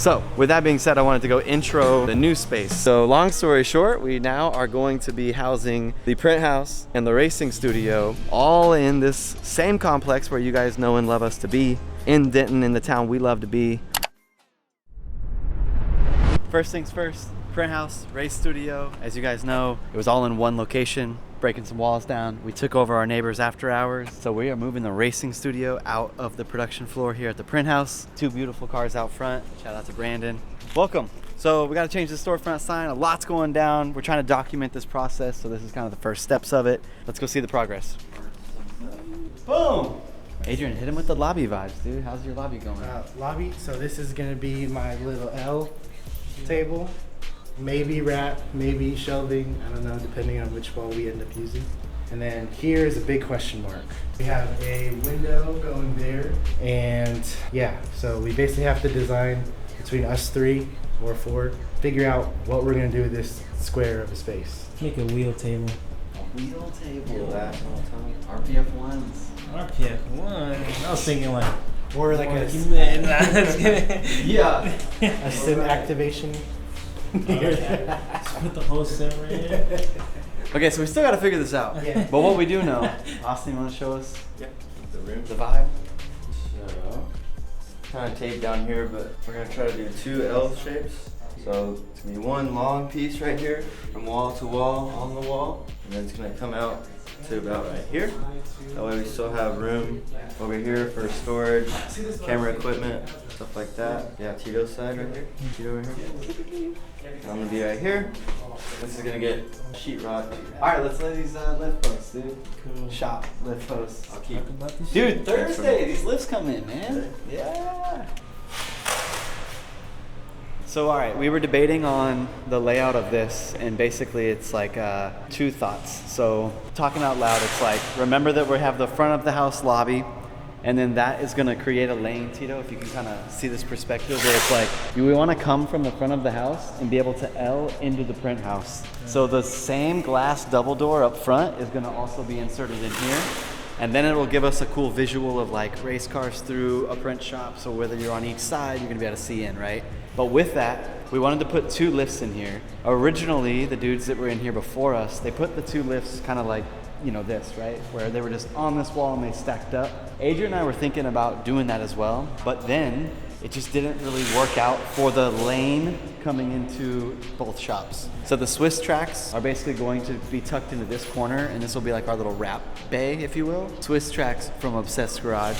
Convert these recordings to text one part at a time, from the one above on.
So with that being said, I wanted to go intro the new space. So long story short, we now are going to be housing the print house and the racing studio all in this same complex where you guys know and love us to be, in Denton, in the town we love to be. First things first, print house, race studio. As you guys know, it was all in one location, breaking some walls down. We took over our neighbors after hours. So we are moving the racing studio out of the production floor here at the print house. Two beautiful cars out front. Shout out to Brandon. Welcome. So we got to change the storefront sign. A lot's going down. We're trying to document this process. So this is kind of the first steps of it. Let's go see the progress. Boom. Adrian, hit him with the lobby vibes, dude. How's your lobby going? Lobby, so this is gonna be my little L table. Maybe wrap, maybe shelving, I don't know, depending on which wall we end up using. And then here is a big question mark. We have a window going there, and yeah, so we basically have to design between us three or four, figure out what we're gonna do with this square of a space. Make a wheel table. A wheel table. That RPF ones. RPF 1. I was thinking like, Or like a Yeah. a sim activation. okay. Put the whole sim right here. Okay, so we still got to figure this out. Yeah. But what we do know, Austin, you want to show us The room. the vibe? So, kind of tape down here, but we're gonna try to do two L shapes. So it's gonna be one long piece right here, from wall to wall on the wall, and then it's gonna come out to about right here. That way we still have room over here for storage, camera equipment, stuff like that. Yeah, Tito's side right here. Tito over here. And I'm gonna be right here. This is gonna get sheetrock. All right, let's lay these lift posts, dude. Cool. Shop lift posts. I'll keep. Talk about this Dude, Thursday, these lifts come in, man. Yeah. So, all right, we were debating on the layout of this, and basically it's like two thoughts. So, talking out loud, it's like, remember that we have the front of the house lobby, and then that is gonna create a lane, Tito, if you can kind of see this perspective, where it's like, we wanna come from the front of the house and be able to L into the print house. So the same glass double door up front is gonna also be inserted in here. And then it will give us a cool visual of like race cars through a print shop. So whether you're on each side, you're gonna be able to see in, right? But with that, we wanted to put two lifts in here. Originally, the dudes that were in here before us, they put the two lifts kind of like, you know, this, right? Where they were just on this wall and they stacked up. Adrian and I were thinking about doing that as well, but then it just didn't really work out for the lane coming into both shops. So the Swiss tracks are basically going to be tucked into this corner, and this will be like our little wrap bay, if you will. Swiss tracks from Obsessed Garage.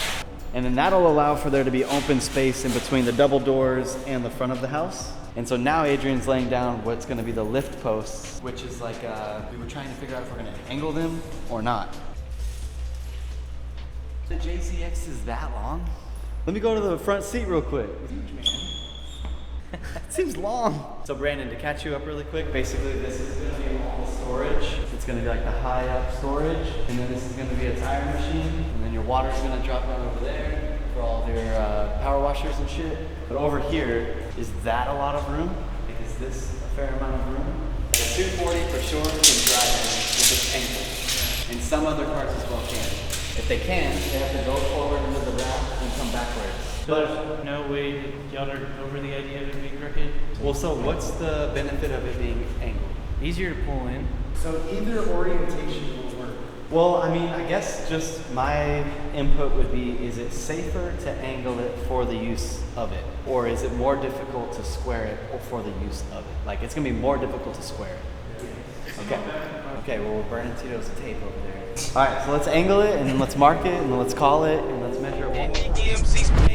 And then that'll allow for there to be open space in between the double doors and the front of the house. And so now Adrian's laying down what's gonna be the lift posts, which is like, we were trying to figure out if we're gonna angle them or not. The JZX is that long? Let me go to the front seat real quick. It seems long. So Brandon, to catch you up really quick, basically this is gonna be all the storage. It's gonna be like the high up storage, and then this is gonna be a tire machine, and then your water's gonna drop down over there for all of your power washers and shit. But over here, is that a lot of room? Like, is this a fair amount of room? The 240 for sure can drive in with this angle, and some other cars as well can. If they can, they have to go forward into the wrap and come backwards. So there's no way that y'all are over the idea of it being crooked? Well, so what's the benefit of it being angled? Easier to pull in. So either orientation will work. Well, I mean, I guess just my input would be, is it safer to angle it for the use of it? Or is it more difficult to square it for the use of it? Like, it's gonna be more difficult to square it. Okay. Okay, well, we're burning Tito's tape over there. All right, so let's angle it, and then let's mark it, and then let's call it, and let's measure it.